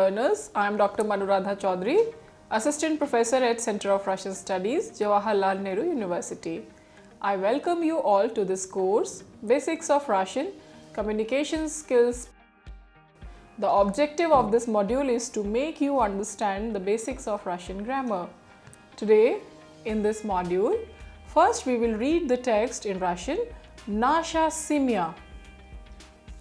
learners, I am Dr. Manuradha Chaudhary, Assistant Professor at Center of Russian Studies, Jawaharlal Nehru University. I welcome you all to this course, Basics of Russian, Communication Skills. The objective of this module is to make you understand the basics of Russian grammar. Today, in this module, first we will read the text in Russian, Nasha Semya.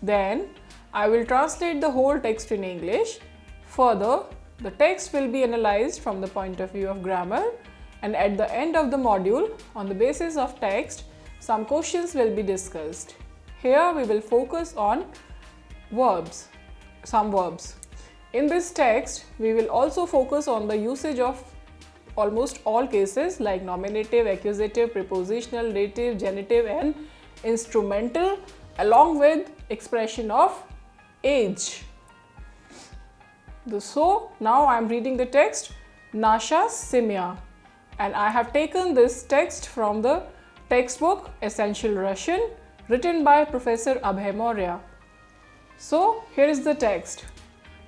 Then, I will translate the whole text in English. Further, the text will be analyzed from the point of view of grammar, and at the end of the module, on the basis of text, some questions will be discussed. Here we will focus on verbs, some verbs. In this text, we will also focus on the usage of almost all cases like nominative, accusative, prepositional, dative, genitive and instrumental, along with expression of age. So now I am reading the text Nasha Semya, and I have taken this text from the textbook Essential Russian written by Professor Abhay Maurya. So here is the text.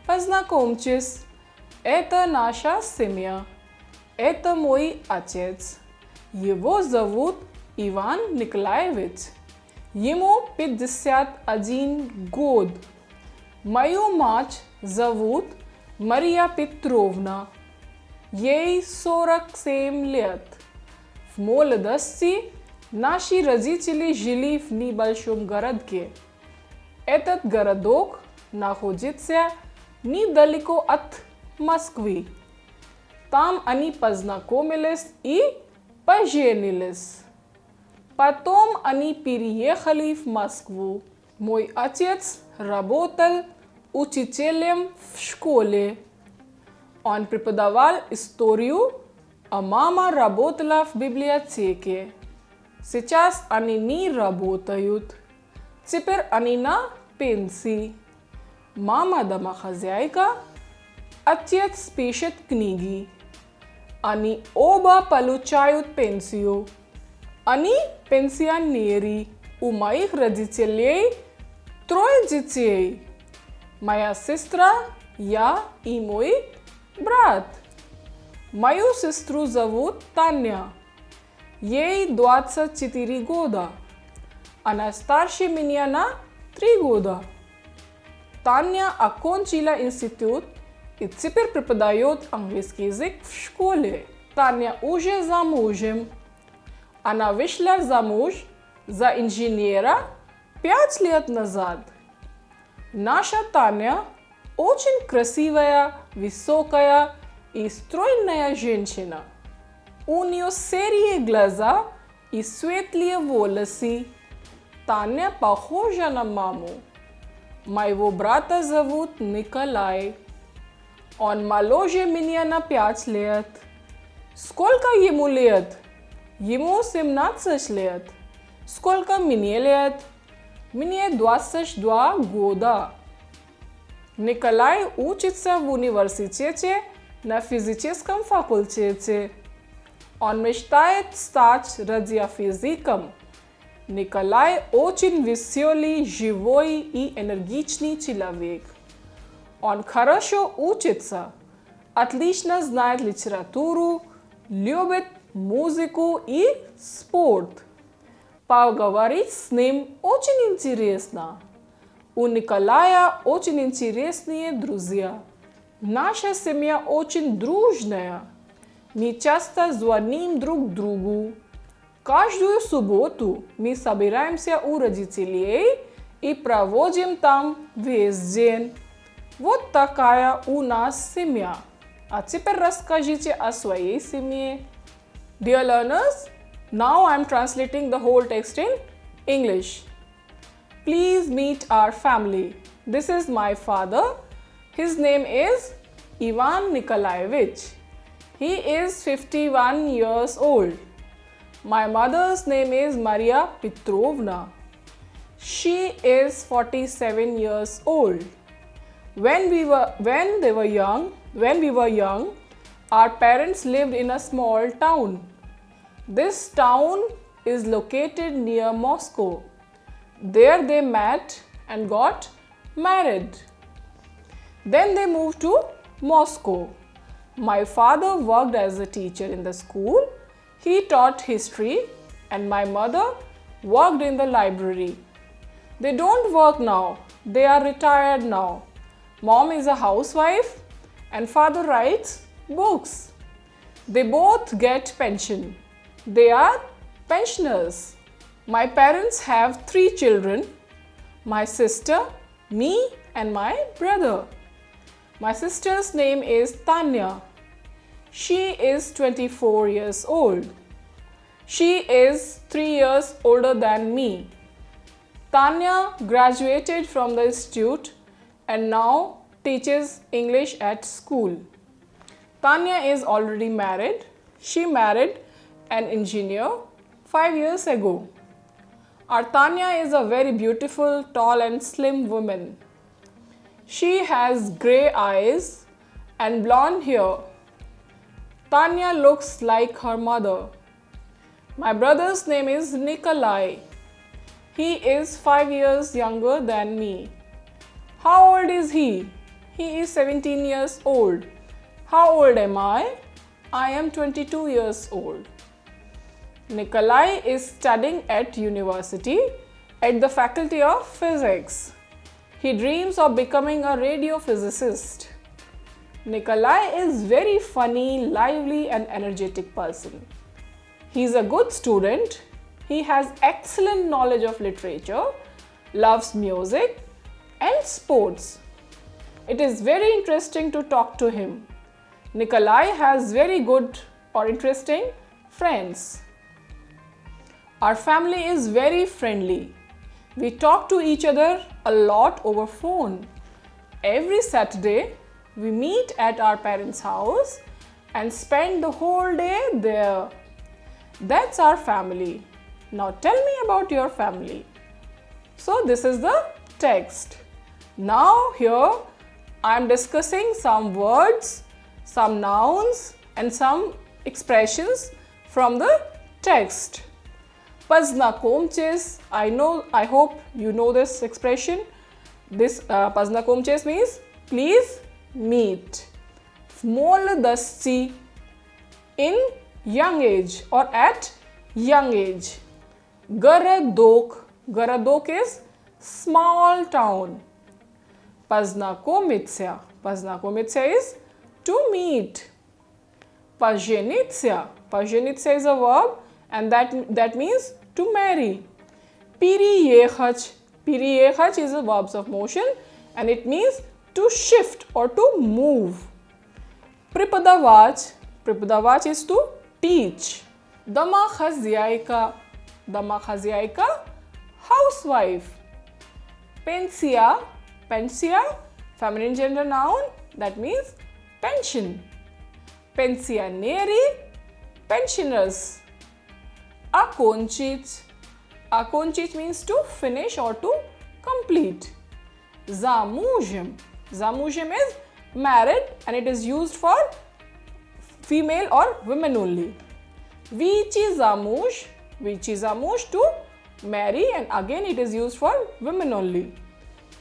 Познакомьтесь, это Nasha Semya, это мой отец. Его зовут Иван Николаевич. Ему 51 год. Мою мать зовут Мария Петровна. Ей 47 лет. В молодости наши родители жили в небольшом городке. Этот городок находится недалеко от Москвы. Там они познакомились и поженились. Потом они переехали в Москву. Мой отец работал учителем в школе. Он преподавал историю, а мама работала в библиотеке. Сейчас они не работают. Теперь они на пенсии. Мама домохозяйка, отец пишет книги. Они оба получают пенсию. Они пенсионеры. У моих родителей 3 детей. Моя сестра, я и мой брат. Мою сестру зовут Таня. Ей 24 года. Она старше меня на 3 года. Таня окончила институт и теперь преподает английский язык в школе. Таня уже замужем. Она вышла замуж за инженера 5 лет назад. Наша Таня очень красивая, высокая и стройная женщина. У нее серые глаза и светлые волосы. Таня похожа на маму. Моего брата зовут Николай. Он моложе меня на 5 лет. Сколько ему лет? Ему 17 лет. Сколько мне лет? Мне 22 года. Николай учится в университете на физическом факультете. Он мечтает стать радиофизиком. Николай очень веселый, живой и энергичный человек. Он хорошо учится, отлично знает литературу, любит музыку и спорт. Поговорить с ним очень интересно. У Николая очень интересные друзья. Наша семья очень дружная. Мы часто звоним друг другу. Каждую субботу мы собираемся у родителей и проводим там весь день. Вот такая у нас семья. А теперь расскажите о своей семье. Dear learners, now I am translating the whole text in English. Please meet our family. This is my father. His name is Ivan Nikolaevich. He is 51 years old. My mother's name is Maria Petrovna. She is 47 years old. When we were young, our parents lived in a small town. This town is located near Moscow. There they met and got married. Then they moved to Moscow. My father worked as a teacher in the school. He taught history and my mother worked in the library. They don't work now. They are retired now. Mom is a housewife and father writes books. They both get pension. They are pensioners. My parents have 3 children, my sister, me and my brother. My sister's name is Tanya. She is 24 years old. She is 3 years older than me. Tanya graduated from the institute and now teaches English at school. Tanya is already married. She married an engineer 5 years ago. Our Tanya is a very beautiful, tall and slim woman. She has grey eyes and blonde hair. Tanya looks like her mother. My brother's name is Nikolai. He is 5 years younger than me. How old is he? He is 17 years old. How old am I? I am 22 years old. Nikolai is studying at university at the Faculty of Physics. He dreams of becoming a radiophysicist. Nikolai is very funny, lively and energetic person. He is a good student. He has excellent knowledge of literature, loves music and sports. It is very interesting to talk to him. Nikolai has very good or interesting friends. Our family is very friendly. We talk to each other a lot over phone. Every Saturday, we meet at our parents' house and spend the whole day there. That's our family. Now tell me about your family. So this is the text. Now here I am discussing some words, some nouns and some expressions from the text. Paznakomches, I hope you know this expression. This paznakomches means please meet. Smolodasci, in young age or at young age. Garadok, Garadok is small town. Paznakomitsya, Paznakomitsya is to meet. Pazhenitsya, Pazhenitsya is a verb and that means to marry. Piriyechach, Piriyechach is a verb of motion and it means to shift or to move. Pripadavach, Pripadavach is to teach. Damakhazyaika, Damakhazyaika, housewife. Pensia, Pensia, feminine gender noun, that means pension. Pensioneri, pensioners. Akonchich, Akonchich means to finish or to complete. Zamujim, Zamujim is married and it is used for female or women only. Vichi Zamuj to marry and again it is used for women only.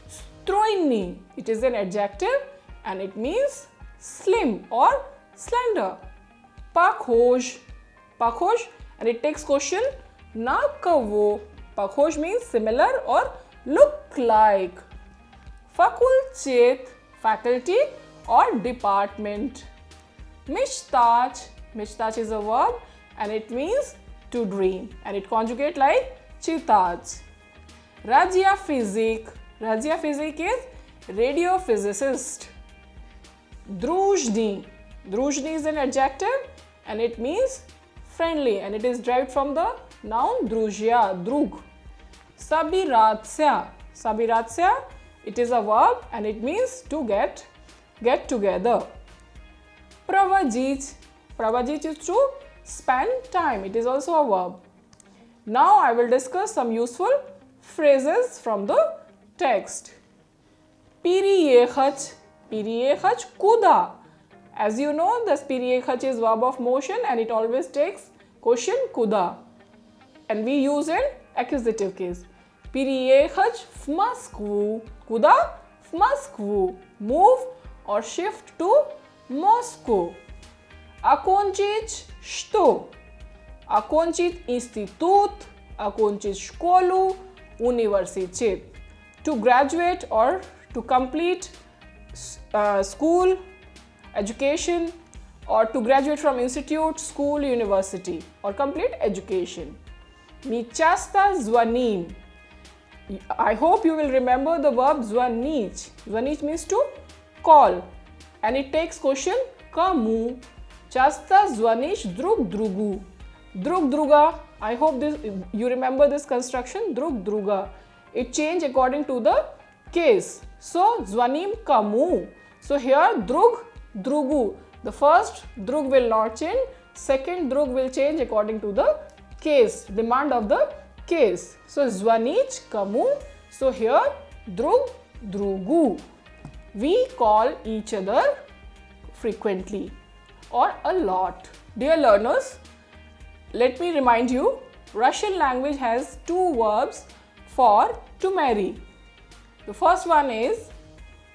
Stroini, it is an adjective and it means slim or slender. Pakhoj, Pakhoj and it takes question na kavo. Pakhoj means similar or look like. Fakulchet, faculty or department. Mishtach, Mishtach is a verb and it means to dream and it conjugate like chitaj. Rajya Physic, Rajya Physic is radiophysicist. Drujni, Drujni is an adjective and it means friendly and it is derived from the noun drujya, drug. Sabiratsya, Sabiratsya, it is a verb and it means to get together. Pravajich, Pravajich is to spend time, it is also a verb. Now I will discuss some useful phrases from the text. Piriyechach, Piriyechach kuda. As you know, the Piriyechach is verb of motion and it always takes question kuda. And we use in accusative case. Piriyechach v Moskvu, kuda Moscow. Move or shift to Moscow. Окончить что? Окончить институт, окончить школу, университет. To graduate or to complete school, education, or to graduate from institute, school, university, or complete education. Mi часто звоним. I hope you will remember the verb звонить. Звонить means to call, and it takes question кому. Часто звонишь друг другу. Друг друга. I hope you remember this construction. Друг друга. It change according to the case. So звоним кому. So here друг другу. The first drug will not change, second drug will change according to the case, demand of the case. So звонить кому. So here друг другу. We call each other frequently or a lot. Dear learners, let me remind you, Russian language has two verbs for to marry. The first one is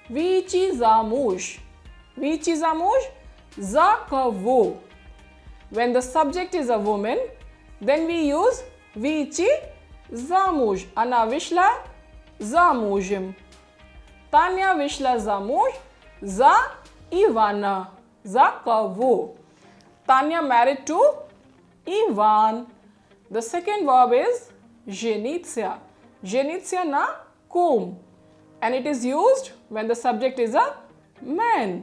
выйти замуж. Выйти замуж. За кого? When the subject is a woman, then we use выйти замуж. Она вышла замужем. Таня вышла замуж за Ивана. За кого? Tanya married to Ivan. The second verb is жениться. Жениться на ком? And it is used when the subject is a man.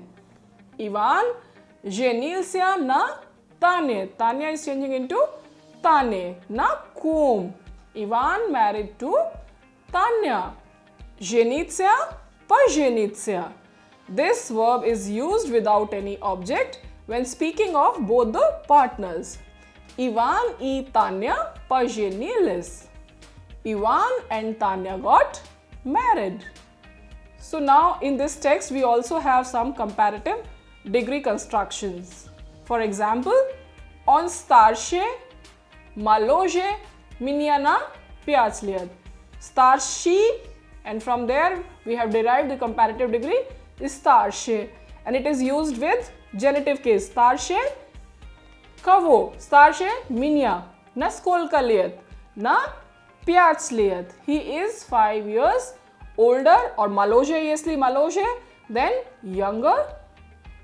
Ivan женился на Tane. Tanya is changing into Tane. Na ком? Ivan married to Tanya. Жениться, пожениться. This verb is used without any object when speaking of both the partners. Ivan и Tanya поженились. Ivan and Tanya got married. So now in this text we also have some comparative degree constructions. For example, on starше, моложе, меня на 5 лет. Starshi, and from there we have derived the comparative degree is старше, and it is used with genitive case. Старше кого? Старше меня. На сколько лет? На 5 лет. He is 5 years older, or моложе, если моложе, then younger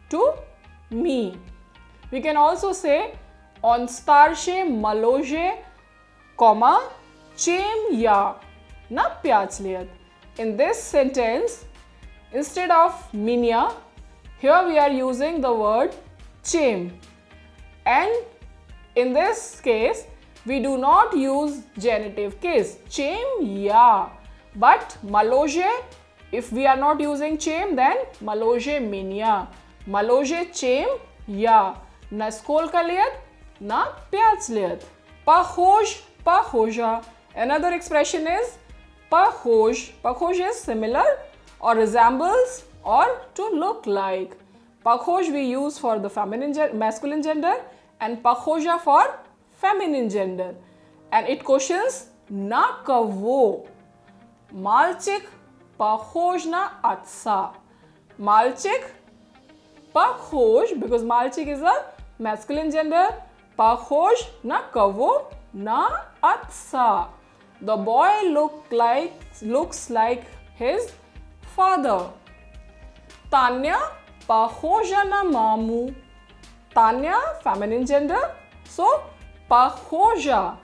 to me. We can also say on старше, моложе, comma, чем я на 5 лет. In this sentence, instead of меня, here we are using the word чем. And in this case, we do not use genitive case, чем я. But моложе, if we are not using чем, then моложе меня. Моложе, чем я. На сколько лет? На 5 лет. Похож, похожа. Another expression is похож. Похож is similar or resembles or to look like. Похож we use for the masculine gender and похожа for feminine gender. And it questions на кого. Мальчик похож на отца. Мальчик похож, because мальчик is a masculine gender. Похож на кого? На отца. The boy looks like his father. Tanya похожа на маму. Tanya, feminine gender. So, похожа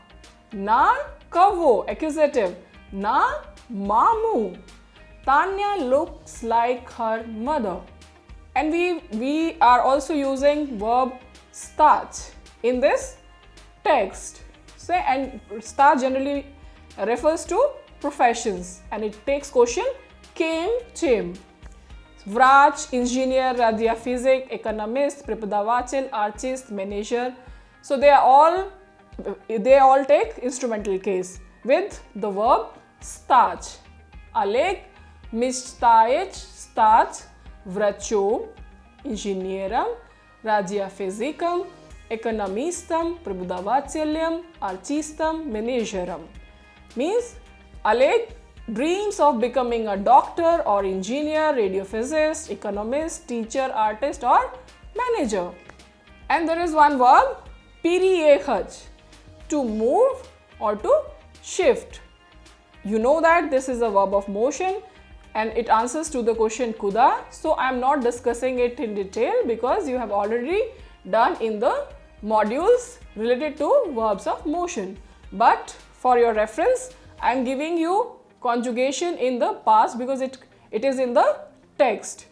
на кого? Accusative. На маму. Tanya looks like her mother. And we are also using verb start in this text. So, and start generally refers to professions, and it takes question кем, чем. Врач, инженер, радиофизик, экономист, преподаватель, artist, manager. So they all take instrumental case with the verb start. Олег мечтает стать врачом, инженером, радиофизиком, экономистом, преподавателем, артистом, менеджером. Means Oleg dreams of becoming a doctor or engineer, radiophysicist, economist, teacher, artist or manager. And there is one verb, piriyekhaj, to move or to shift. You know that this is a verb of motion and it answers to the question kuda. So I am not discussing it in detail because you have already done in the modules related to verbs of motion. But for your reference, I am giving you conjugation in the past because it is in the text.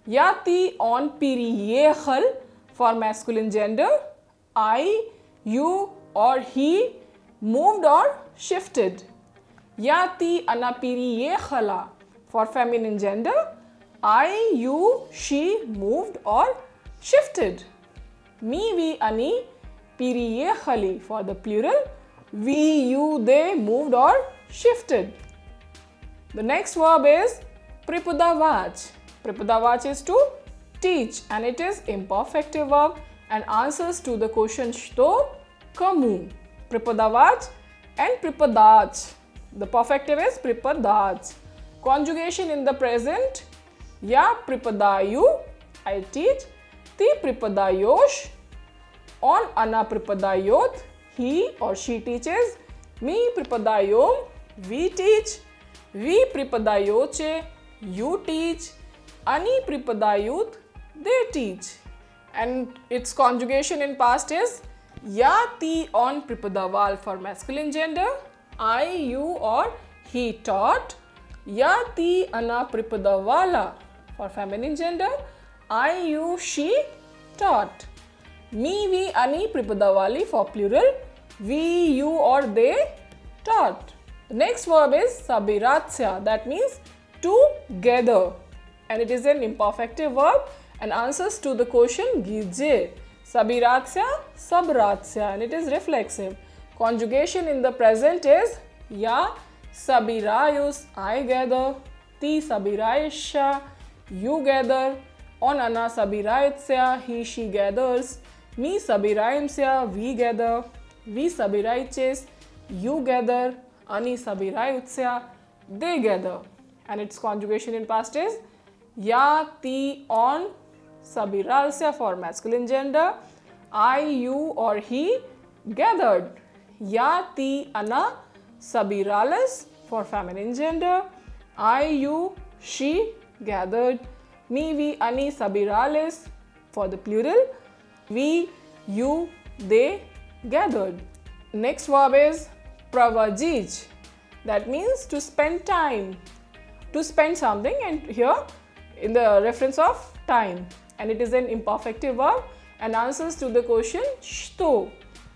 Yati on piriyekhal for masculine gender. I, you or he moved or shifted. Yati ana piriyekhala for feminine gender. I, you, she moved or shifted. Mi, vi, ani piriyekhali for the plural. We, you, they moved or shifted. The next verb is pripadavach. Pripadavach is to teach and it is imperfective verb and answers to the question shto, kamu. Pripadavach and pripadach. The perfective is pripadach. Conjugation in the present. Ya pripadayu, I teach. Ti pripadayosh. On ana pripadayot, he or she teaches. Mi pripadayom, we teach. Vi pripadayoche, you teach. Ani pripadayut, they teach. And its conjugation in past is ya ti on pripadaval for masculine gender. I, you or he taught. Ya ti ana pripadavala for feminine gender. I, you, she taught. Mi, vi, ani pripadavali for plural. We, you or they taught. The next verb is sabiratsya, that means together, and it is an imperfective verb and answers to the question gije. Sabiratsya, sabratsya, and it is reflexive. Conjugation in the present is ya sabirayus, I gather. Ti sabiraisha, you gather. On ana sabiraitsya, he she gathers. Mi sabiraimsya, we gather. Vi sabiraiches, you gather. Ani sabirayutsya, they gather. And its conjugation in past is ya ti on sabiralsya for masculine gender. I, you or he gathered. Ya ti ana sabiralis for feminine gender. I, you, she gathered. Mi, vi, ani sabiralis for the plural. We, you, they gathered. Next verb is pravajij, that means to spend time, to spend something, and here in the reference of time, and it is an imperfective verb and answers to the question shto.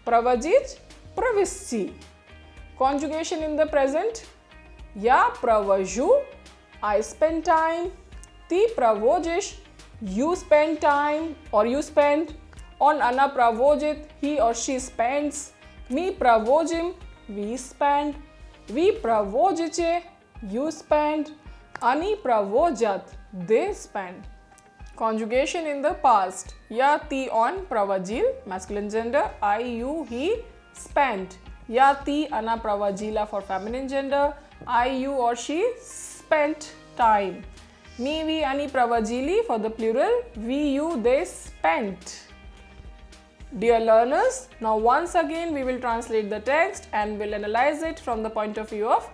Pravajij, pravischi. Conjugation in the present. Ya pravaju, I spend time. Ti pravojish, you spend time or you spend. On ana pravojit, he or she spends. Mi pravojim, we spend. Vi pravojiche, you spend. Ani pravojat, they spend. Conjugation in the past. Ya ti on pravajil, masculine gender. I, you, he spent. Ya ti ana pravajila for feminine gender. I, you or she spent time. Mi, vi, ani pravajili for the plural. We, you, they spent. Dear learners, now once again we will translate the text and will analyze it from the point of view of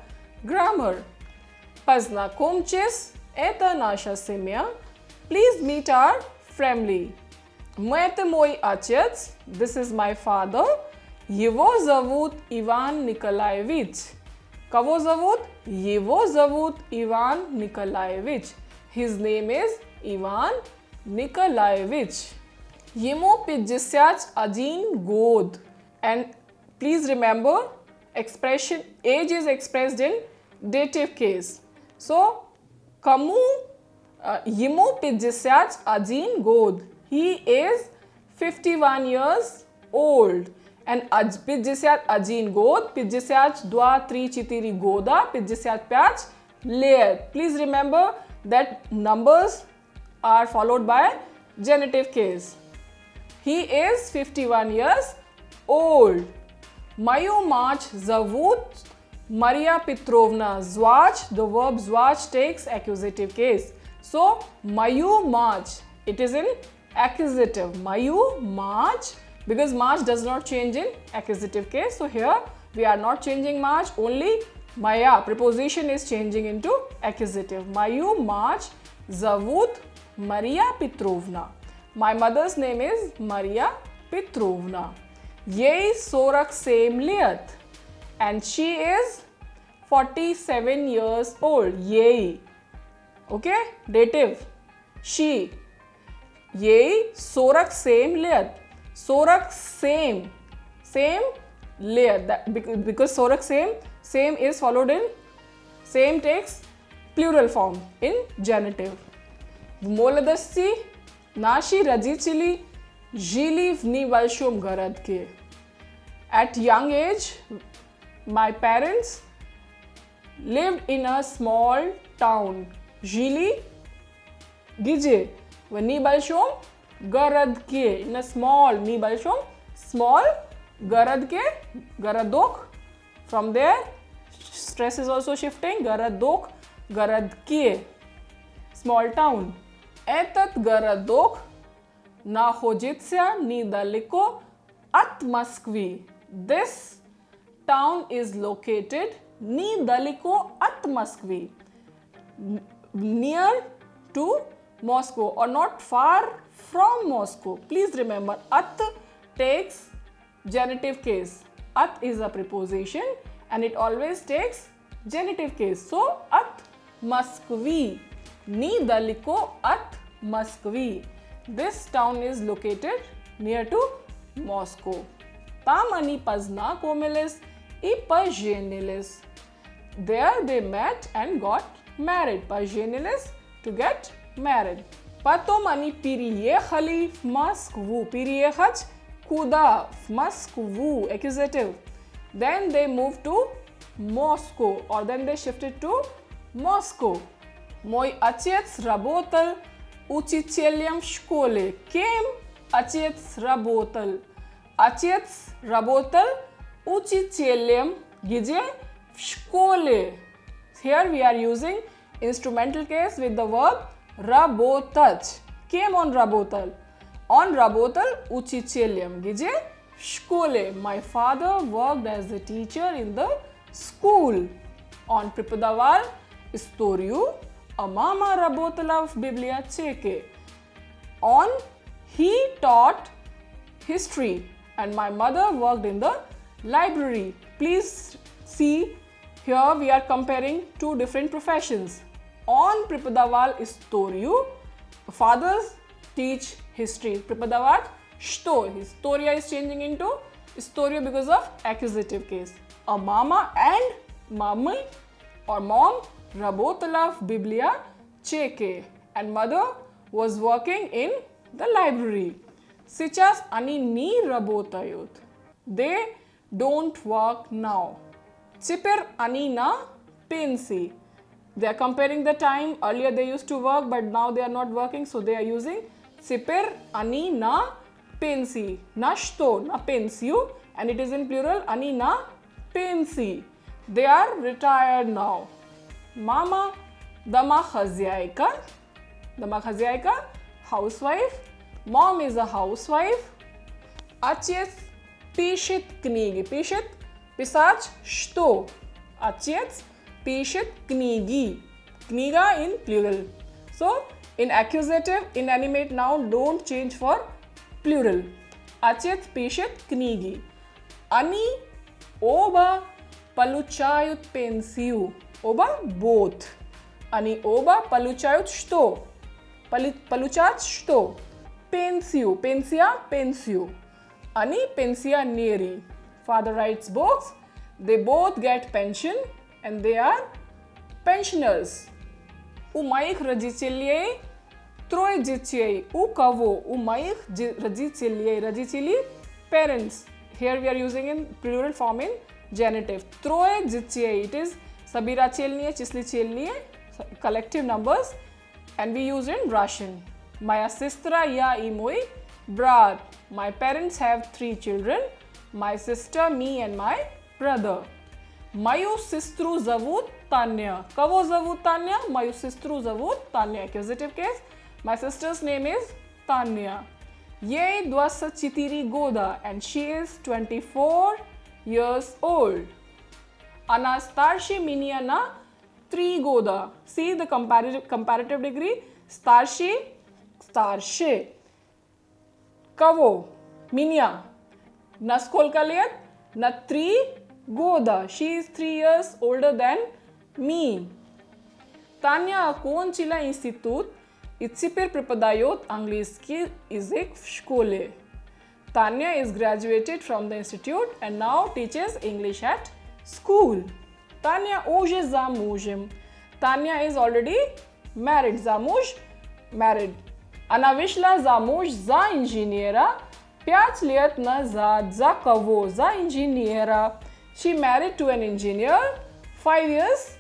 grammar. Pazna kumchis eta nasha simya. Please meet our family. Mete moi achets. This is my father. Его зовут Ivan Nikolaevich. Кого зовут? Его зовут Ivan Nikolaevich. His name is Ivan Nikolaevich. Ему 51 год. And please remember, expression age is expressed in dative case. So, кому ему 51 год. He is 51 years old. And 51 год, 52, 3, 4 года, 55 лет. Please remember that numbers are followed by genitive case. He is 51 years old. Мою мать зовут Maria Petrovna. Zvach, the verb zvach takes accusative case. So, Mayu March, it is in accusative. Mayu March, because March does not change in accusative case. So, here we are not changing March, only Maya, preposition is changing into accusative. Mayu March Zavut Maria Petrovna. My mother's name is Maria Petrovna. Yei Sorak Sem Liat. And she is 47 years old. Yei. Okay? Dative. She. Yei Sorak Sem Liat. Sorak Same. Same Liat. Because Sorak Same is followed in, same takes plural form in genitive. Molodosci naši rodičili žili v nevaljšom garadke. At young age, my parents lived in a small town. Žili gdje? V nevaljšom garadke. In a small, nevaljšom, small garadke, garadok. From there, stress is also shifting. Garadok, garadke. Small town. Этот городок находится недалеко от Москвы. This town is located недалеко от Москвы. Near to Moscow or not far from Moscow. Please remember, at takes genitive case. At is a preposition and it always takes genitive case. So, at Moskvy. Nedaliko at Moskvy. This town is located near to Moscow. Tam ani poznakomilis I paženilis. There they met and got married. Paženilis, to get married. Potom ani переехали в Москву. Переехать куда? В Москву. Accusative. Then they moved to Moscow or then they shifted to Moscow. Мой отец работал учителем в школе. Кем отец работал? Отец работал учителем где? В школе. Here we are using instrumental case with the verb работать. Кем он работал? Он работал учителем где? В школе. My father worked as a teacher in the school. Он преподавал историю. А мама работала в библиотеке. On he taught history and my mother worked in the library. Please see, here we are comparing two different professions. On преподавал историю. Fathers teach history. Преподавать что? Historia is changing into историю because of accusative case. A mama and mama or mom работала в библиотеке and mother was working in the library. Сейчас они не работают. They don't work now. Теперь они на пенсии. They are comparing the time. Earlier they used to work but now they are not working, so they are using теперь они на пенсии. На что? На пенсию, and it is in plural. Они на пенсии. They are retired now. Mama домохозяйка. Домохозяйка, housewife. Mom is a housewife. Отец пишет книги. Пишет, писать что? Отец пишет книги. Книга in plural. So, in accusative, inanimate noun don't change for plural. Отец пишет книги. Они оба получают пенсию. Оба both. Они оба получают что? Получать что? Пенсию. Пенсия, пенсию. Они пенсионеры. Father writes books. They both get pension and they are pensioners. У моих родителей трое детей. У кого? У моих родителей. Родители, parents. Here we are using in plural form in genitive. Трое детей. It is Sabira chelniye, chisli chelniye, collective numbers, and we use in Russian. Moya sestra ya I moj brat. My parents have 3 children. My sister, me and my brother. Moju sestru zovут Tanya. Kogo zovут Tanya? Moju sestru zovут Tanya. Accusative case. My sister's name is Tanya. Jej 24 года and she is 24 years old. Она старше меня на 3 года. See the comparative degree. Старше. Кого? Меня. На сколько лет? На 3 года. She is 3 years older than me. Таня окончила институт и теперь преподает английский язык в школе. Tanya is graduated from the institute and now teaches English at school. Tanya уже замужем. Tanya is already married. Замуж – married. Она вышла замуж за инженера 5 лет назад. За кого? За инженера. She married to an engineer 5 years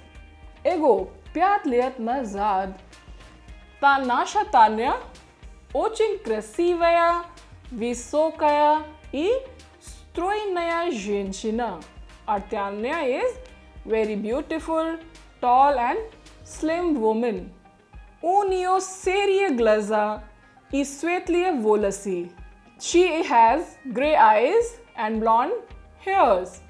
ago. 5 лет назад. Наша Таня очень красивая, высокая и стройная женщина. Our Tanya is very beautiful, tall and slim woman. У нее серые глаза и светлые волосы. She has grey eyes and blonde hairs.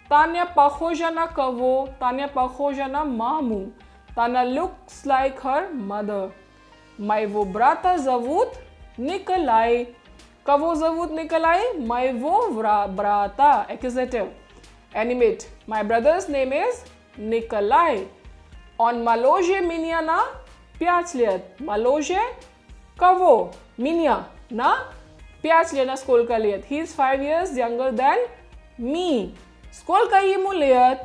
Tanya похожа на кого? Tanya похожа на маму. Tanya looks like her mother. Моего брата зовут Nikolai. Кого зовут Nikolai? Моего брата. Accusative. Animate. My brother's name is Nikolai. Он моложе меня на 5 лет. Моложе кого? Меня. На 5 лет. На сколько лет? He is 5 years younger than me. Сколько ему лет?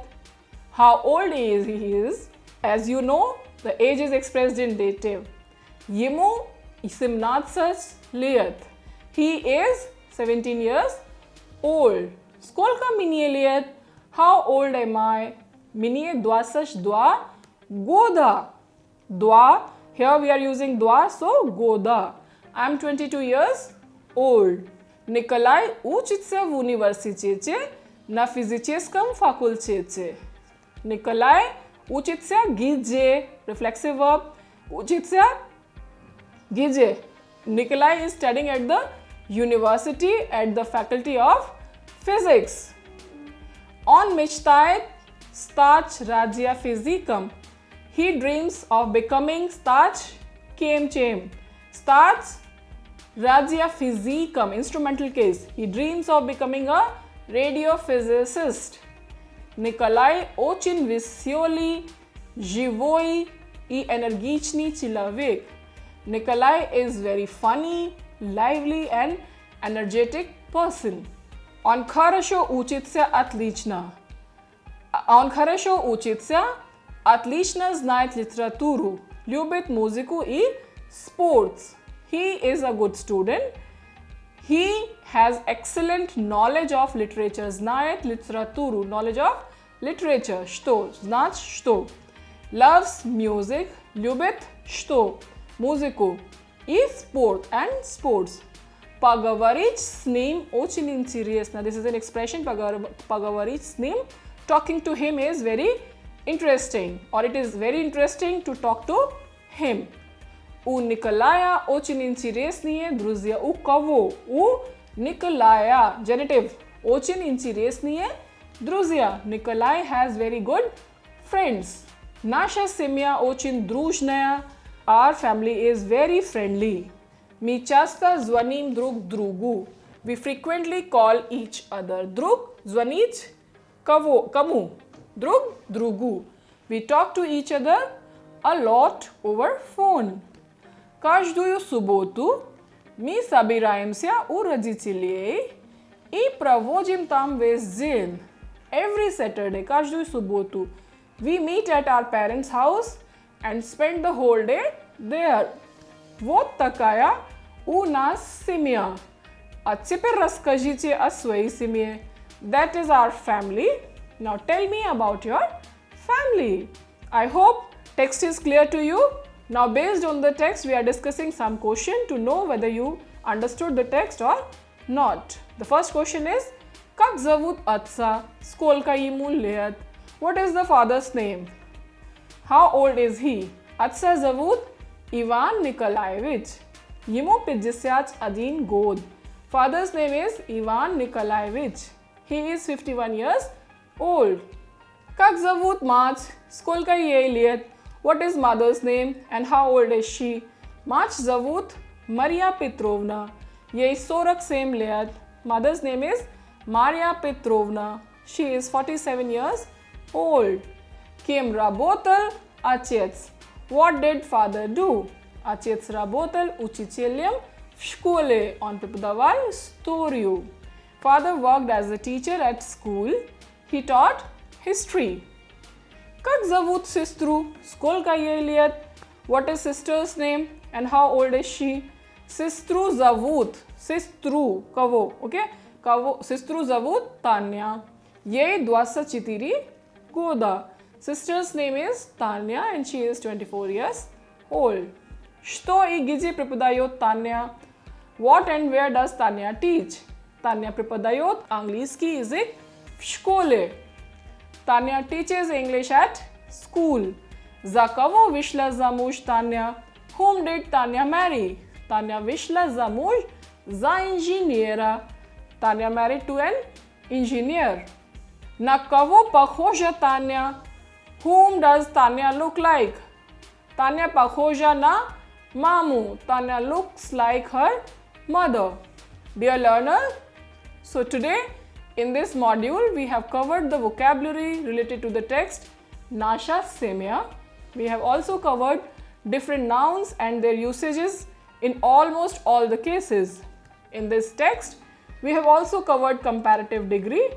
How old is he? As you know, the age is expressed in dative. Ему 17 лет. He is 17 years old. Сколько мне лет? How old am I? Мне 22 года. Два. Here we are using два, so года. I am 22 years old. Nikolai учится в университете на физическом факультете. Nikolai учится где? Reflexive verb. Учится где? Nikolai is studying at the university at the faculty of physics. Он мечтает стать радиофизиком. He dreams of becoming стать кем? Стать радиофизиком. Instrumental case. He dreams of becoming a radiophysicist. Nikolai очень веселый, живой и энергичный человек. Nikolai is very funny, lively and energetic person. Он хорошо учится отлично. Он хорошо учится, отлично знает литературу, любит музыку и sports. He is a good student. He has excellent knowledge of literature. Знает литературу. Knowledge of literature. Что? Знать что? Loves music. Любит что? Музыку. И sport and sports. Поговорить с ним очень интересно. This is an expression. Поговорить с ним. Talking to him is very interesting. Or it is very interesting to talk to him. У Николая очень интересные друзья. У кого? У Николая. Genitive. Очень интересные друзья. Nikolai has very good friends. Наша семья очень дружная. Our family is very friendly. Мы часто звоним друг другу. We frequently call each other. Друг звонить кому? Друг другу. We talk to each other a lot over phone. Каждую субботу мы собираемся у родителей и проводим там весь день. Every Saturday, каждую субботу, we meet at our parents' house and spend the whole day there. Вот такая у нас семья. А теперь расскажите о своей семье. That is our family. Now tell me about your family. I hope text is clear to you. Now based on the text, we are discussing some question to know whether you understood the text or not. The first question is, как зовут отца? Сколько ему лет? What is the father's name? How old is he? Отца зовут Ivan Nikolaevich. Ему 51 год. Father's name is Ivan Nikolaevich. He is 51 years old. Как зовут мать? Сколько ей лет? What is mother's name and how old is she? Мать зовут Maria Petrovna. Ей 47 лет. Mother's name is Maria Petrovna. She is 47 years old. Кем работал отец? What did father do? Отец работал учителем в школе. Он преподавал историю. Father worked as a teacher at school. He taught history. Как зовут сестру? Сколько ей лет? What is sister's name and how old is she? Сестру зовут. Сестру. Кого? Okay? Кого? Сестру зовут Таня. Ей 24 года. Sister's name is Tanya and she is 24 years old. Что и где преподает Таня? What and where does Tanya teach? Tanya преподает английский язык в школе. Tanya teaches English at school. За кого вышла замуж Tanya? Whom did Tanya marry? Tanya вышла замуж за инженера. Tanya married to an engineer. На кого похожа Tanya? Whom does Tanya look like? Tanya похожа на маму. Tanya looks like her mother. Dear learner, so today in this module we have covered the vocabulary related to the text Nasha Semya. We have also covered different nouns and their usages in almost all the cases. In this text, we have also covered comparative degree.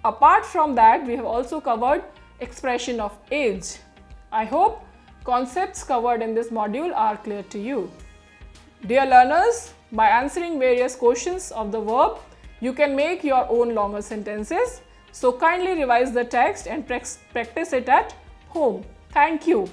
Apart from that, we have also covered expression of age. I hope concepts covered in this module are clear to you. Dear learners, by answering various questions of the verb, you can make your own longer sentences. So kindly revise the text and practice it at home. Thank you.